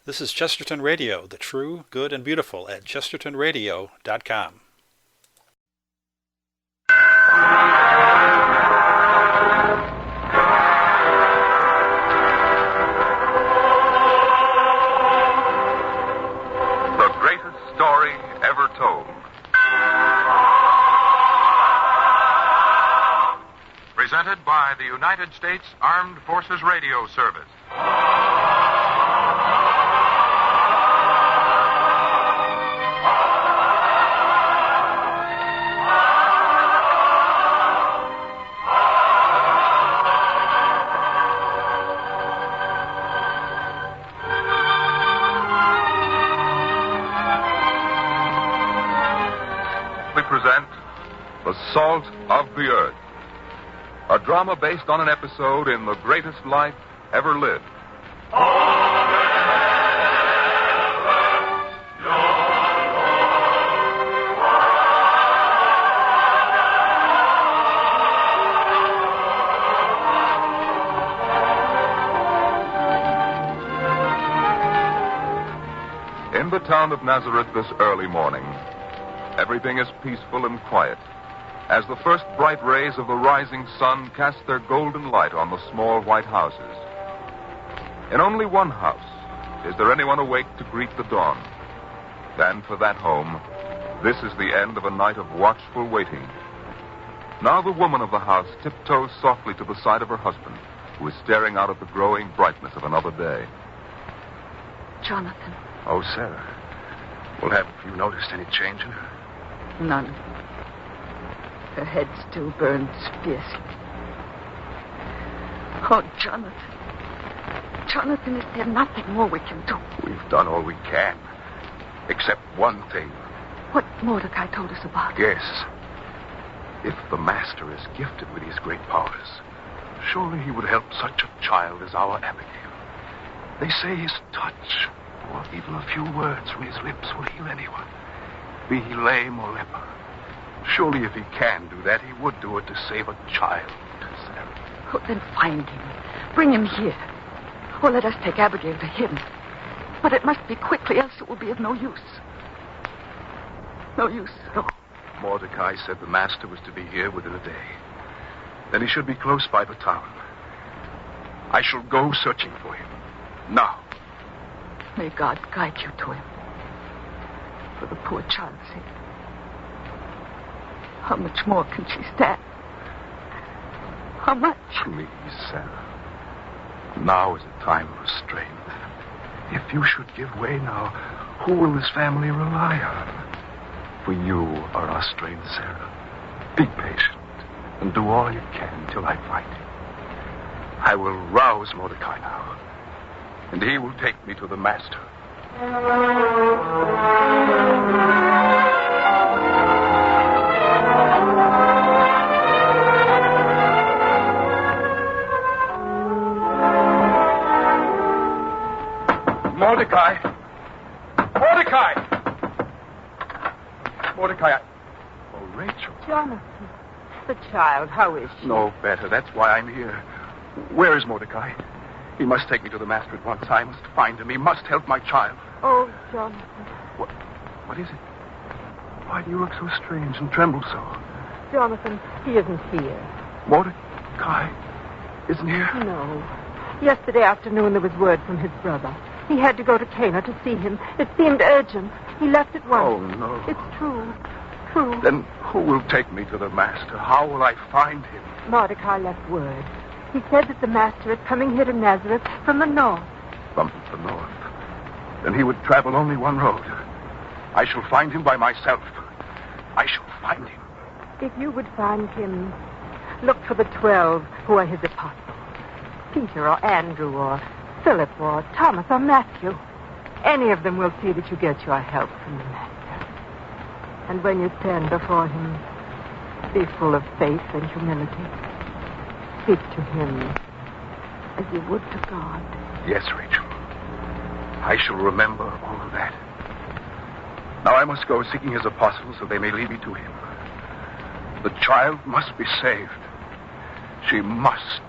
This is Chesterton Radio, the true, good, and beautiful at chestertonradio.com. The greatest story ever told. Presented by the United States Armed Forces Radio Service. We present The Salt of the Earth, a drama based on an episode in The Greatest Life Ever Lived. In the town of Nazareth this early morning, everything is peaceful and quiet as the first bright rays of the rising sun cast their golden light on the small white houses. In only one house is there anyone awake to greet the dawn. And for that home, this is the end of a night of watchful waiting. Now the woman of the house tiptoes softly to the side of her husband, who is staring out at the growing brightness of another day. Jonathan. Oh, Sarah. Well, have you noticed any change in her? None. Her head still burns fiercely. Oh, Jonathan. Jonathan, is there nothing more we can do? We've done all we can. Except one thing. What Mordecai told us about. Yes. If the Master is gifted with these great powers, surely he would help such a child as our Abigail. They say his touch, or even a few words from his lips, will heal anyone, be he lame or leper. Surely if he can do that, he would do it to save a child, Sarah. Oh, then find him. Bring him here. Or let us take Abigail to him. But it must be quickly, else it will be of no use. No use at all. Mordecai said the Master was to be here within a day. Then he should be close by the town. I shall go searching for him. Now. May God guide you to him. For the poor child's sake. How much more can she stand? How much? Please, Sarah. Now is the time of restraint. If you should give way now, who will this family rely on? For you are our strength, Sarah. Be patient and do all you can till I find him. I will rouse Mordecai now, and he will take me to the Master. Mordecai! Mordecai! Mordecai, Oh, Rachel. Jonathan. The child, how is she? No better. That's why I'm here. Where is Mordecai? He must take me to the Master at once. I must find him. He must help my child. Oh, Jonathan. What is it? Why do you look so strange and tremble so? Jonathan, he isn't here. Mordecai isn't here? No. Yesterday afternoon there was word from his brother. He had to go to Cana to see him. It seemed urgent. He left at once. Oh, no. It's true. True. Then who will take me to the Master? How will I find him? Mordecai left word. He said that the Master is coming here to Nazareth from the north. From the north? Then he would travel only one road. I shall find him by myself. I shall find him. If you would find him, look for the 12 who are his apostles. Peter or Andrew or Philip or Thomas or Matthew. Any of them will see that you get your help from the Master. And when you stand before him, be full of faith and humility. Speak to him as you would to God. Yes, Rachel. I shall remember all of that. Now I must go seeking his apostles so they may lead me to him. The child must be saved. She must.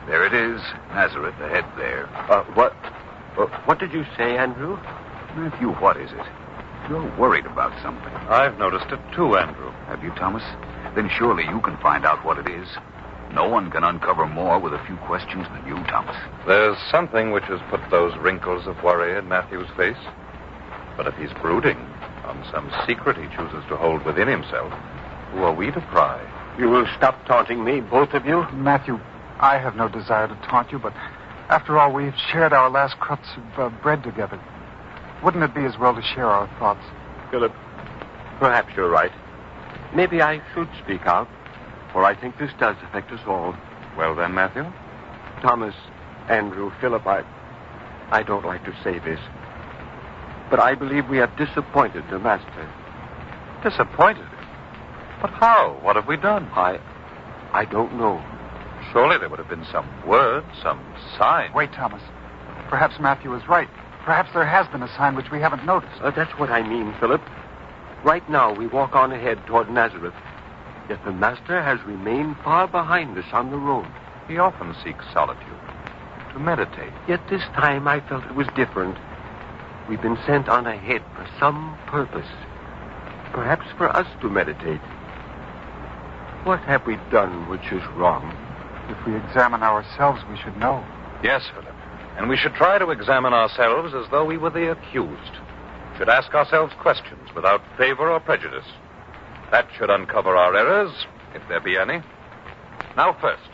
There it is, Nazareth, ahead there. What did you say, Andrew? Matthew, what is it? You're worried about something. I've noticed it too, Andrew. Have you, Thomas? Then surely you can find out what it is. No one can uncover more with a few questions than you, Thomas. There's something which has put those wrinkles of worry in Matthew's face. But if he's brooding on some secret he chooses to hold within himself, who are we to pry? You will stop taunting me, both of you? Matthew, I have no desire to taunt you, but after all, we've shared our last crusts of bread together. Wouldn't it be as well to share our thoughts? Philip, perhaps you're right. Maybe I should speak out, for I think this does affect us all. Well then, Matthew? Thomas, Andrew, Philip, I don't like to say this, but I believe we have disappointed the Master. Disappointed? But how? What have we done? I don't know. Surely there would have been some word, some sign. Wait, Thomas. Perhaps Matthew is right. Perhaps there has been a sign which we haven't noticed. That's what I mean, Philip. Right now, we walk on ahead toward Nazareth. Yet the Master has remained far behind us on the road. He often seeks solitude, to meditate. Yet this time I felt it was different. We've been sent on ahead for some purpose. Perhaps for us to meditate. What have we done which is wrong? If we examine ourselves, we should know. Yes, Philip. And we should try to examine ourselves as though we were the accused. Should ask ourselves questions without favor or prejudice. That should uncover our errors, if there be any. Now first,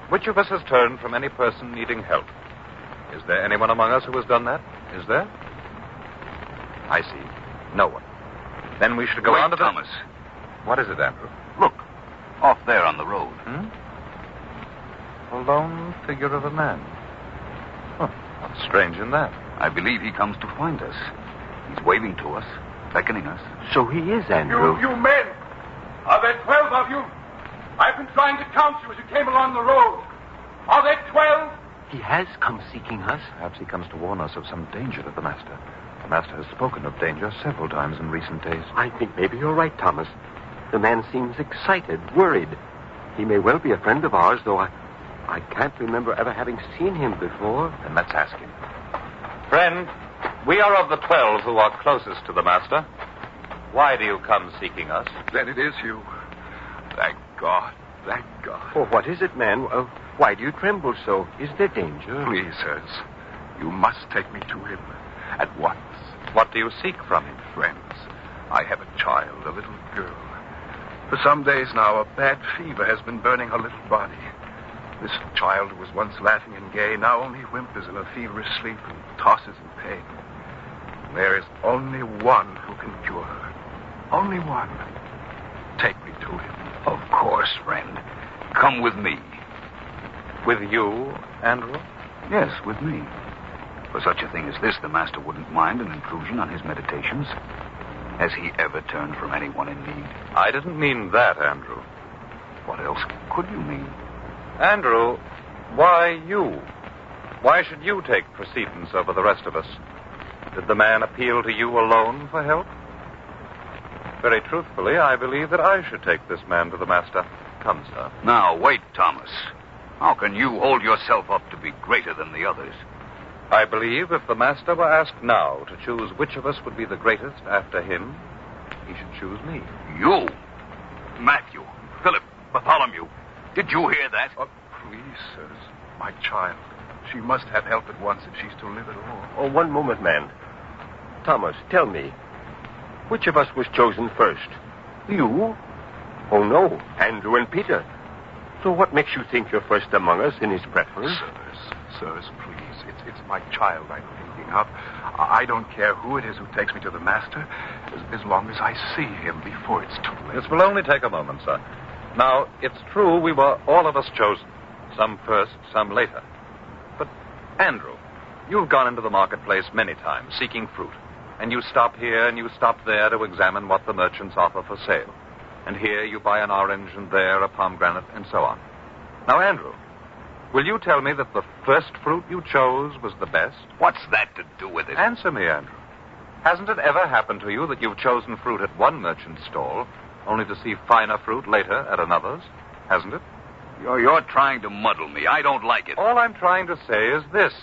which of us has turned from any person needing help? Is there anyone among us who has done that? Is there? I see. No one. Then we should go on to the... Thomas. What is it, Andrew? Look, off there on the road. A lone figure of a man. What's strange in that? I believe he comes to find us. He's waving to us, beckoning us. So he is, Andrew. You men! Are there 12 of you? I've been trying to count you as you came along the road. Are there 12? He has come seeking us. Perhaps he comes to warn us of some danger to the Master. The Master has spoken of danger several times in recent days. I think maybe you're right, Thomas. The man seems excited, worried. He may well be a friend of ours, though I can't remember ever having seen him before. Then let's ask him. Friend, we are of the 12 who are closest to the Master. Why do you come seeking us? Then it is you. Thank God. Thank God. Oh, what is it, man? Why do you tremble so? Is there danger? Please, sirs, you must take me to him at once. What do you seek from him? Friends, I have a child, a little girl. For some days now, a bad fever has been burning her little body. This child who was once laughing and gay now only whimpers in a feverish sleep and tosses in pain. There is only one who can cure her. Only one. Take me to him. Of course, friend. Come with me. With you, Andrew? Yes, with me. For such a thing as this, the Master wouldn't mind an intrusion on his meditations. Has he ever turned from anyone in need? I didn't mean that, Andrew. What else could you mean? Andrew, why you? Why should you take precedence over the rest of us? Did the man appeal to you alone for help? Very truthfully, I believe that I should take this man to the Master. Come, sir. Now, wait, Thomas. How can you hold yourself up to be greater than the others? I believe if the Master were asked now to choose which of us would be the greatest after him, he should choose me. You? Matthew, Philip, Bartholomew, did you hear that? Oh, please, sirs. My child. She must have help at once if she's to live at all. Oh, one moment, man. Thomas, tell me, which of us was chosen first? You? Oh, no, Andrew and Peter. So what makes you think you're first among us in his preference? Sirs, please. It's my child I'm thinking of. I don't care who it is who takes me to the Master, as long as I see him before it's too late. This will only take a moment, sir. Now, it's true we were all of us chosen. Some first, some later. But, Andrew, you've gone into the marketplace many times, seeking fruit. And you stop here and you stop there to examine what the merchants offer for sale. And here you buy an orange and there a pomegranate and so on. Now, Andrew, will you tell me that the first fruit you chose was the best? What's that to do with it? Answer me, Andrew. Hasn't it ever happened to you that you've chosen fruit at one merchant's stall, only to see finer fruit later at another's? Hasn't it? You're trying to muddle me. I don't like it. All I'm trying to say is this.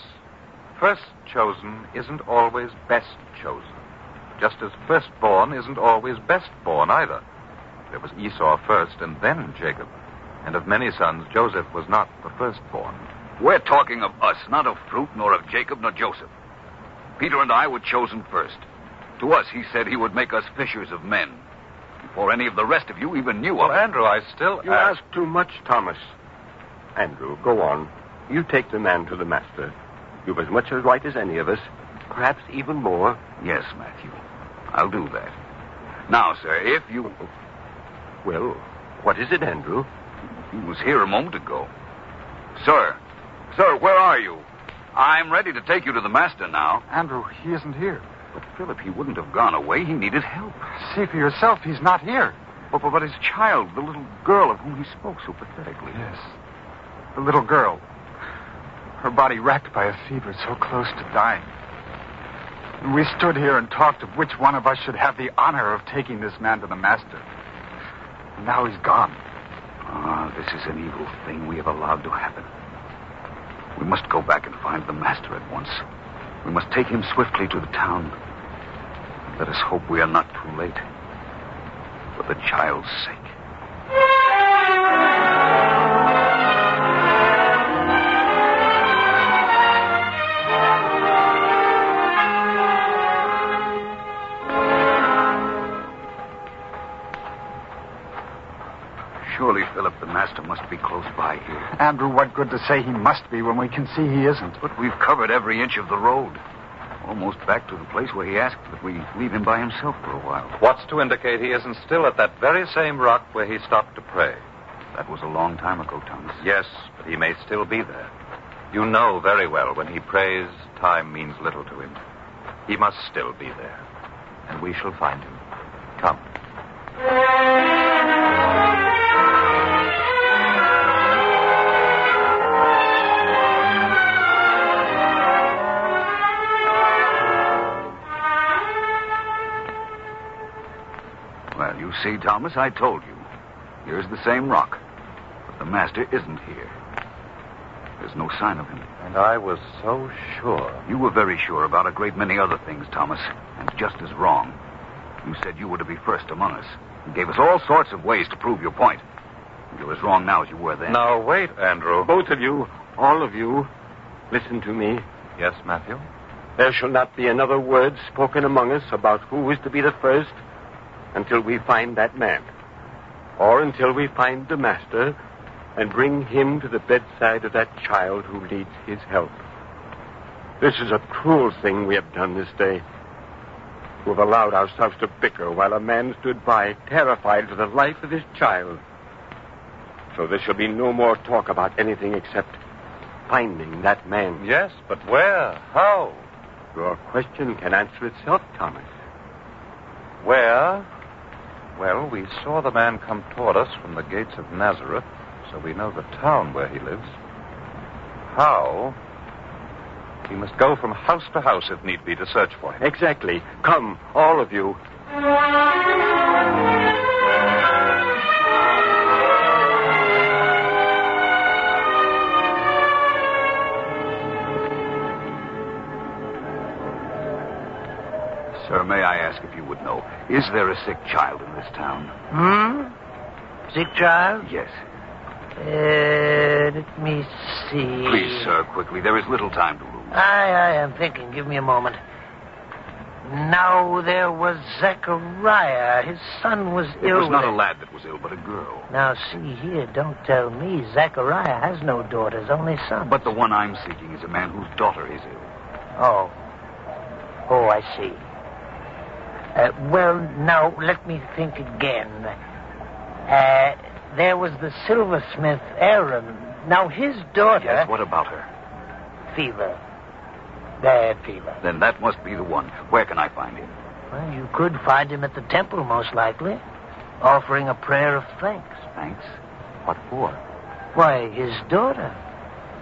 First chosen isn't always best chosen. Just as firstborn isn't always bestborn either. There was Esau first and then Jacob. And of many sons, Joseph was not the firstborn. We're talking of us, not of fruit, nor of Jacob, nor Joseph. Peter and I were chosen first. To us, he said he would make us fishers of men. Before any of the rest of you even knew of it. Andrew, I still... You ask too much, Thomas. Andrew, go on. You take the man to the master. You've as much a right as any of us, perhaps even more. Yes, Matthew. I'll do that. Now, sir, if you... Well, what is it, Andrew? He was here a moment ago. Sir, where are you? I'm ready to take you to the master now. Andrew, he isn't here. But, Philip, he wouldn't have gone away. He needed help. See for yourself, he's not here. But his child, the little girl of whom he spoke so pathetically. Yes. The little girl. Her body racked by a fever so close to dying. And we stood here and talked of which one of us should have the honor of taking this man to the master. And now he's gone. This is an evil thing we have allowed to happen. We must go back and find the master at once. We must take him swiftly to the town. Let us hope we are not too late. For the child's sake. Surely, Philip, the master must be close by here. Andrew, what good to say he must be when we can see he isn't? But we've covered every inch of the road. Almost back to the place where he asked that we leave him by himself for a while. What's to indicate he isn't still at that very same rock where he stopped to pray? That was a long time ago, Thomas. Yes, but he may still be there. You know very well when he prays, time means little to him. He must still be there. And we shall find him. Come. Well, you see, Thomas, I told you. Here's the same rock. But the master isn't here. There's no sign of him. And I was so sure. You were very sure about a great many other things, Thomas, and just as wrong. You said you were to be first among us. You gave us all sorts of ways to prove your point. You're as wrong now as you were then. Now, wait, Andrew. Both of you, all of you, listen to me. Yes, Matthew? There shall not be another word spoken among us about who is to be the first until we find that man, or until we find the master and bring him to the bedside of that child who needs his help. This is a cruel thing we have done this day. We have allowed ourselves to bicker while a man stood by, terrified for the life of his child. So there shall be no more talk about anything except finding that man. Yes, but where? How? Your question can answer itself, Thomas. Where? Well, we saw the man come toward us from the gates of Nazareth, so we know the town where he lives. How? We must go from house to house, if need be, to search for him. Exactly. Come, all of you. Sir, may I ask if you would know, is there a sick child in this town? Sick child? Yes. Let me see. Please, sir, quickly. There is little time to lose. I am thinking. Give me a moment. Now, there was Zechariah. His son was ill. It was not a lad that was ill, but a girl. Now, see here. Don't tell me. Zechariah has no daughters, only sons. But the one I'm seeking is a man whose daughter is ill. Oh, I see. Well, now, let me think again. There was the silversmith, Aaron. Now, his daughter... Yes, what about her? Fever. Bad fever. Then that must be the one. Where can I find him? Well, you could find him at the temple, most likely, offering a prayer of thanks. Thanks? What for? Why, his daughter.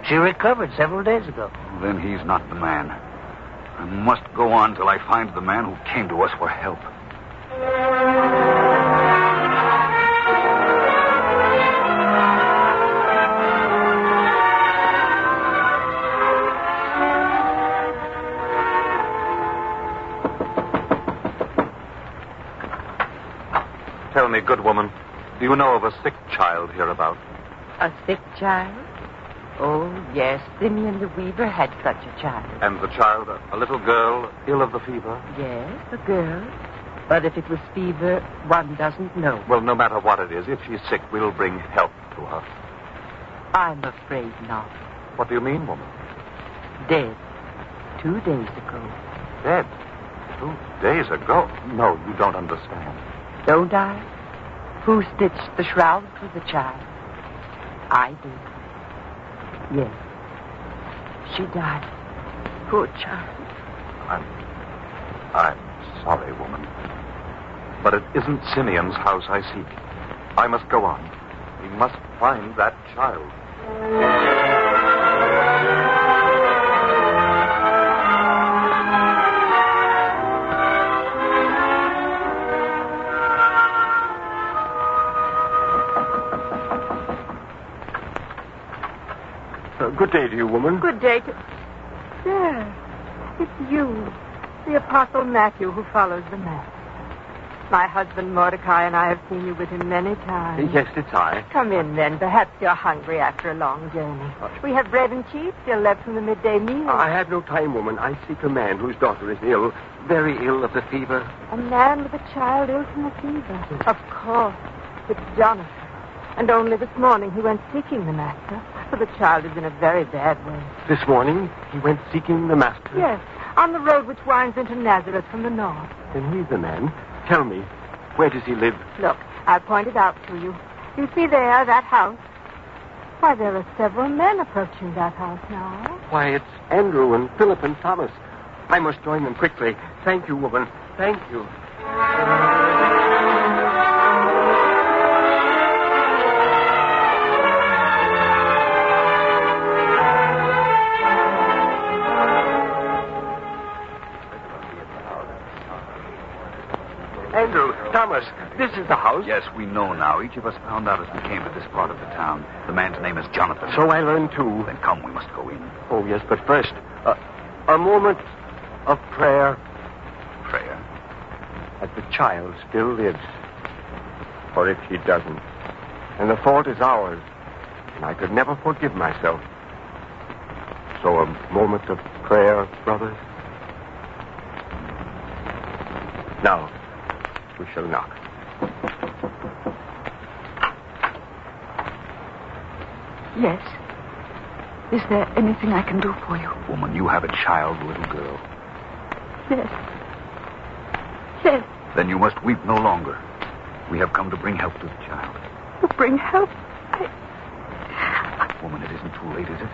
She recovered several days ago. Then he's not the man. I must go on till I find the man who came to us for help. Tell me, good woman, do you know of a sick child hereabout? A sick child? Oh, yes. Simeon the Weaver had such a child. And the child, a little girl, ill of the fever? Yes, a girl. But if it was fever, one doesn't know. Well, no matter what it is, if she's sick, we'll bring help to her. I'm afraid not. What do you mean, woman? Dead. 2 days ago. Dead? 2 days ago? No, you don't understand. Don't I? Who stitched the shroud for the child? I did. Yes. She died. Poor child. I'm sorry, woman. But it isn't Simeon's house I seek. I must go on. We must find that child. Good day to you, woman. Good day to... Sir, it's you, the Apostle Matthew, who follows the Mass. My husband Mordecai and I have seen you with him many times. Yes, it's I. Come in, then. Perhaps you're hungry after a long journey. We have bread and cheese still left from the midday meal. I have no time, woman. I seek a man whose daughter is ill, very ill of the fever. A man with a child ill from the fever. Of course. It's Jonathan. And only this morning he went seeking the master, for the child is in a very bad way. This morning, he went seeking the master? Yes, on the road which winds into Nazareth from the north. Then he's the man. Tell me, where does he live? Look, I pointed out to you. You see there, that house? Why, there are several men approaching that house now. Why, it's Andrew and Philip and Thomas. I must join them quickly. Thank you, woman. Thank you. Andrew, Thomas, this is the house. Yes, we know now. Each of us found out as we came to this part of the town. The man's name is Jonathan. So I learned, too. Then come, we must go in. Oh, yes, but first, a moment of prayer. Prayer? That the child still lives. For if he doesn't, and the fault is ours, and I could never forgive myself. So a moment of prayer, brothers. Now, we shall knock. Yes. Is there anything I can do for you? Woman, you have a child, little girl. Yes. Yes. Then you must weep no longer. We have come to bring help to the child. To bring help? Woman, it isn't too late, is it?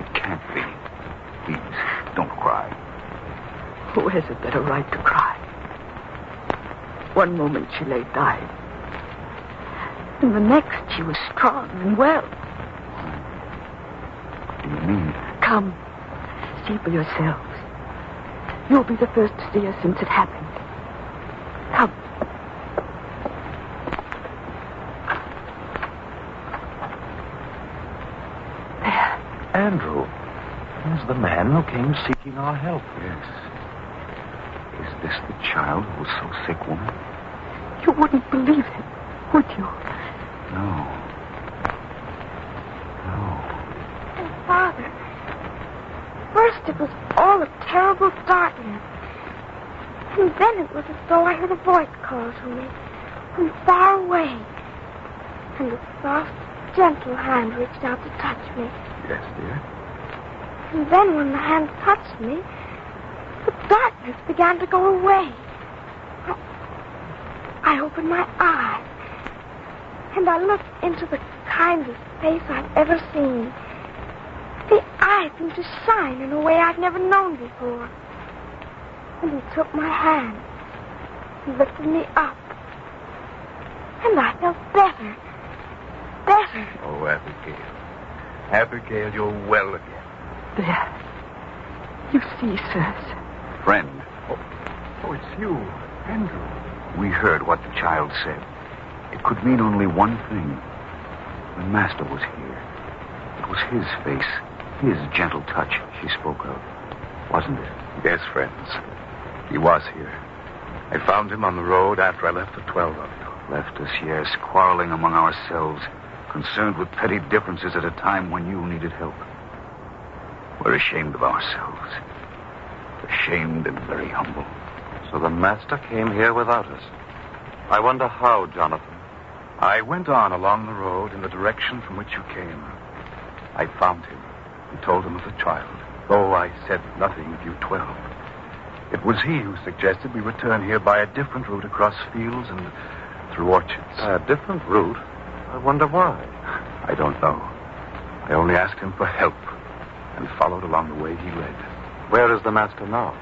It can't be. Please, don't cry. Who has a better right to cry? One moment she lay dying. And the next she was strong and well. What do you mean? Come, see for yourselves. You'll be the first to see her since it happened. Come. There. Andrew, he's the man who came seeking our help. Yes. Is this the child who was so sick, woman? You wouldn't believe it, would you? No. And Father, first it was all a terrible darkness. And then it was as though I heard a voice call to me from far away. And a soft, gentle hand reached out to touch me. Yes, dear. And then when the hand touched me, the darkness began to go away. I opened my eyes, and I looked into the kindest face I've ever seen. The eyes seemed to shine in a way I'd never known before. And he took my hand and lifted me up. And I felt better. Better. Oh, Abigail. Abigail, you're well again. There. You see, sirs. Friend. Oh, it's you, Andrew. We heard what the child said. It could mean only one thing. The master was here. It was his face, his gentle touch she spoke of, wasn't it? Yes, friends. He was here. I found him on the road after I left the 12 of you. Left us, yes, quarreling among ourselves, concerned with petty differences at a time when you needed help. We're ashamed of ourselves. Ashamed and very humble. So the master came here without us. I wonder how, Jonathan. I went on along the road in the direction from which you came. I found him and told him of the child, though I said nothing of you 12. It was he who suggested we return here by a different route across fields and through orchards. A different route? I wonder why. I don't know. I only asked him for help and followed along the way he led. Where is the master now?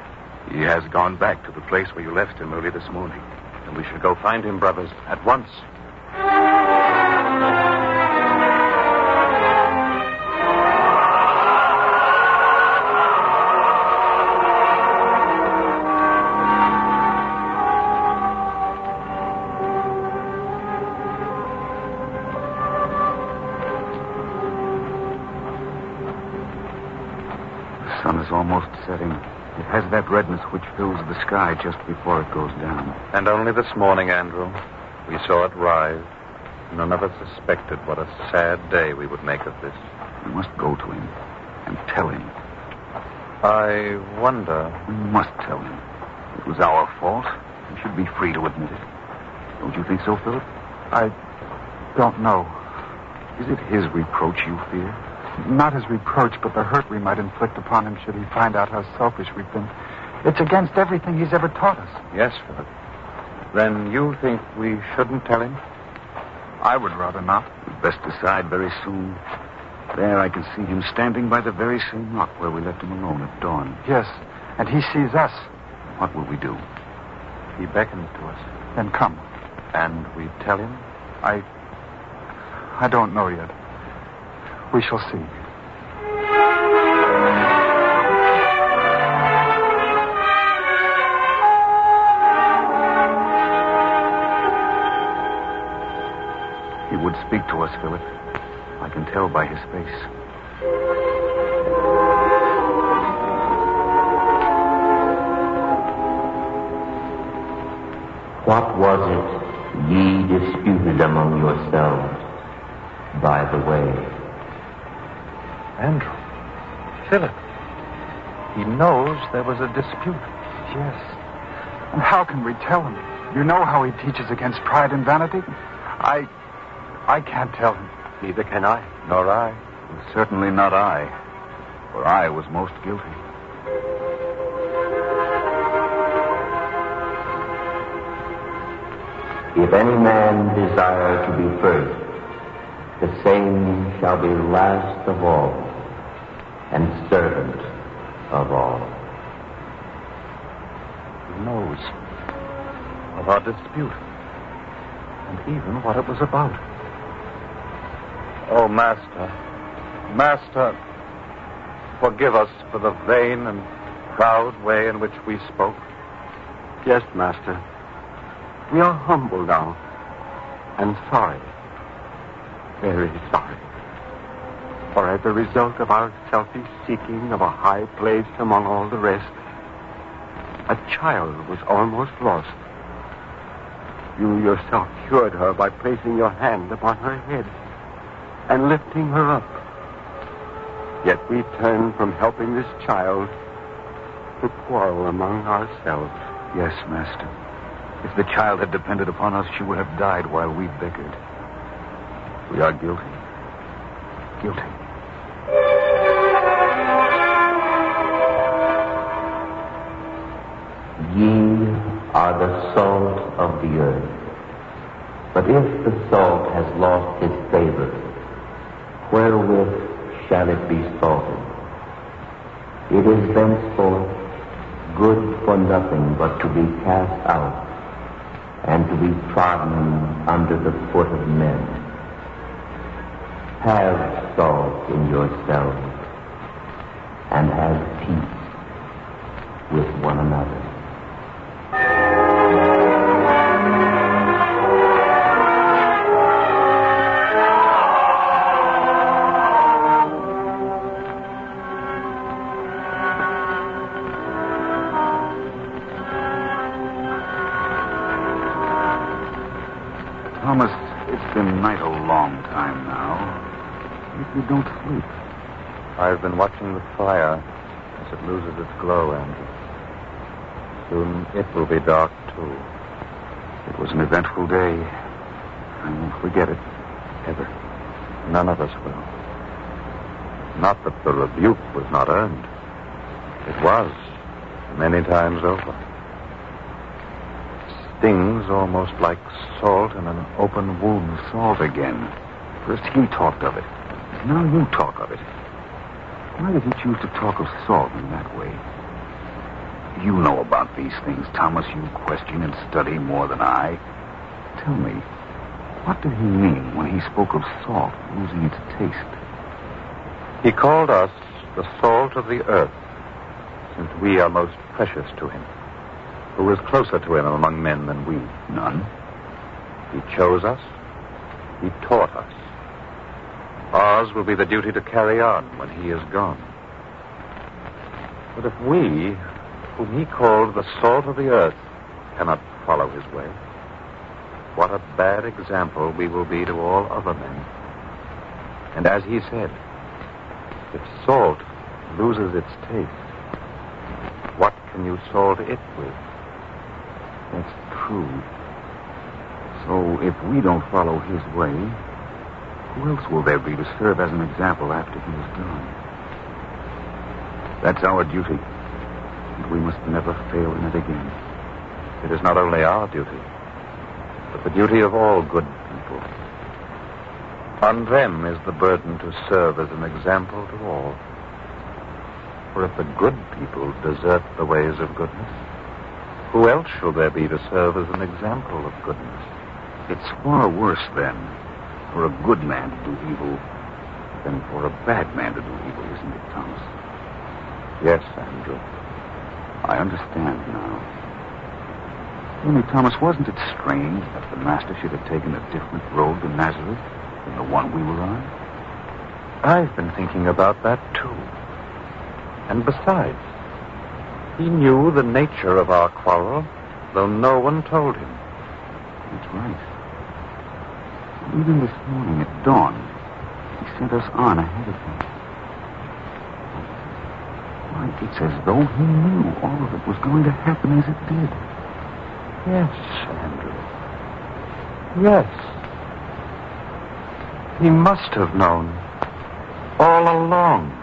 He has gone back to the place where you left him early this morning. And we should go find him, brothers, at once. The sun is almost setting. It has that redness which fills the sky just before it goes down. And only this morning, Andrew, we saw it rise. None of us suspected what a sad day we would make of this. We must go to him and tell him. I wonder... We must tell him. It was our fault. We should be free to admit it. Don't you think so, Philip? I don't know. Is it his reproach you fear? Not his reproach, but the hurt we might inflict upon him should he find out how selfish we've been. It's against everything he's ever taught us. Yes, Philip. Then you think we shouldn't tell him? I would rather not. We'd best decide very soon. There I can see him standing by the very same rock where we left him alone at dawn. Yes, and he sees us. What will we do? He beckons to us. Then come. And we tell him? I don't know yet. We shall see. He would speak to us, Philip. I can tell by his face. What was it ye disputed among yourselves by the way? Andrew. Philip. He knows there was a dispute. Yes. And how can we tell him? You know how he teaches against pride and vanity. I can't tell him. Neither can I. Nor I. Certainly not I. For I was most guilty. If any man desire to be first, the same shall be last of all, and servant of all. He knows of our dispute, and even what it was about. Oh, Master, forgive us for the vain and proud way in which we spoke. Yes, Master. We are humble now, and sorry. Very sorry. For as a result of our selfish seeking of a high place among all the rest, a child was almost lost. You yourself cured her by placing your hand upon her head and lifting her up. Yet we turn from helping this child to quarrel among ourselves. Yes, Master. If the child had depended upon us, she would have died while we beggared. We are guilty. Guilty. Ye are the salt of the earth. But if the salt has lost its savor, wherewith shall it be salted? It is thenceforth good for nothing but to be cast out and to be trodden under the foot of men. Have salt in yourselves and have peace with one another. Thomas, it's been night a long time now. If you don't sleep. I've been watching the fire as it loses its glow, Andrew. Soon it will be dark, too. It was an eventful day. I won't forget it, ever. None of us will. Not that the rebuke was not earned. It was, many times over. Stings almost like salt in an open wound. Salt again. First he talked of it. Now you talk of it. Why did he choose to talk of salt in that way? You know about these things, Thomas. You question and study more than I. Tell me, what did he mean when he spoke of salt losing its taste? He called us the salt of the earth, since we are most precious to him. Who is closer to him among men than we? None. He chose us. He taught us. Ours will be the duty to carry on when he is gone. But if we, whom he called the salt of the earth, cannot follow his way, what a bad example we will be to all other men. And as he said, if salt loses its taste, what can you salt it with? That's true. So if we don't follow his way, who else will there be to serve as an example after he is gone? That's our duty, and we must never fail in it again. It is not only our duty, but the duty of all good people. On them is the burden to serve as an example to all. For if the good people desert the ways of goodness, who else shall there be to serve as an example of goodness? It's far worse, then, for a good man to do evil than for a bad man to do evil, isn't it, Thomas? Yes, Andrew. I understand now. Tell me, Thomas, wasn't it strange that the Master should have taken a different road to Nazareth than the one we were on? I've been thinking about that, too. And besides, he knew the nature of our quarrel, though no one told him. That's right. Even this morning at dawn, he sent us on ahead of him. Why, it's as though he knew all of it was going to happen as it did. Yes, Andrew. Yes. He must have known all along.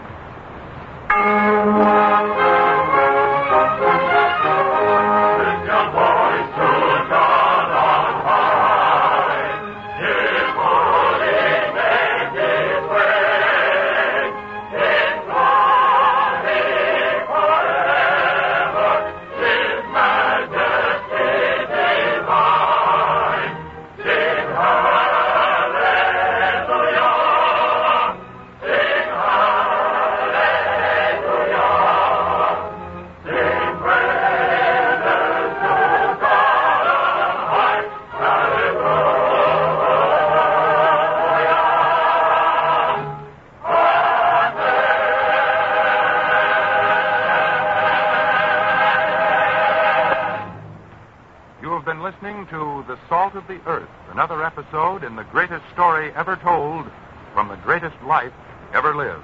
Listening to The Salt of the Earth, another episode in the greatest story ever told from the greatest life ever lived.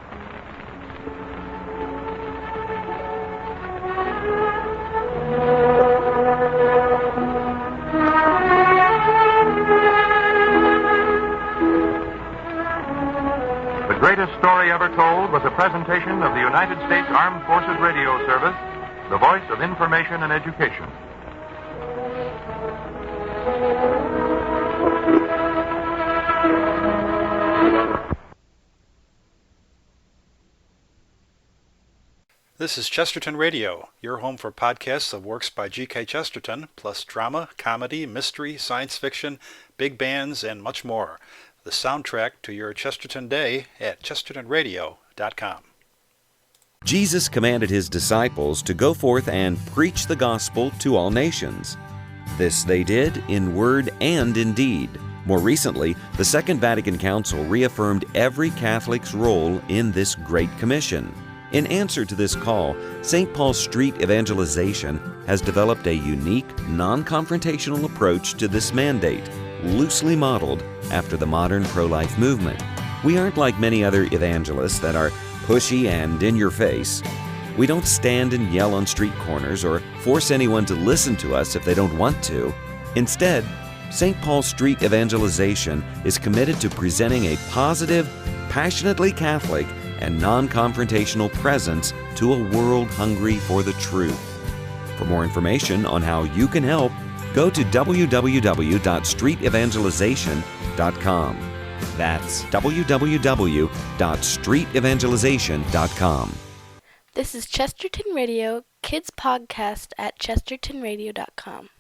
The Greatest Story Ever Told was a presentation of the United States Armed Forces Radio Service, the voice of information and education. This is Chesterton Radio, your home for podcasts of works by G.K. Chesterton, plus drama, comedy, mystery, science fiction, big bands, and much more. The soundtrack to your Chesterton day at chestertonradio.com. Jesus commanded his disciples to go forth and preach the gospel to all nations. This they did in word and in deed. More recently, the Second Vatican Council reaffirmed every Catholic's role in this Great Commission. In answer to this call, St. Paul Street Evangelization has developed a unique, non-confrontational approach to this mandate. loosely modeled after the modern pro-life movement. We aren't like many other evangelists that are pushy and in your face. We don't stand and yell on street corners or force anyone to listen to us if they don't want to. Instead, St. Paul Street Evangelization is committed to presenting a positive, passionately Catholic, and non-confrontational presence to a world hungry for the truth. For more information on how you can help, go to www.streetevangelization.com. That's www.streetevangelization.com. This is Chesterton Radio, Kids Podcast at chestertonradio.com.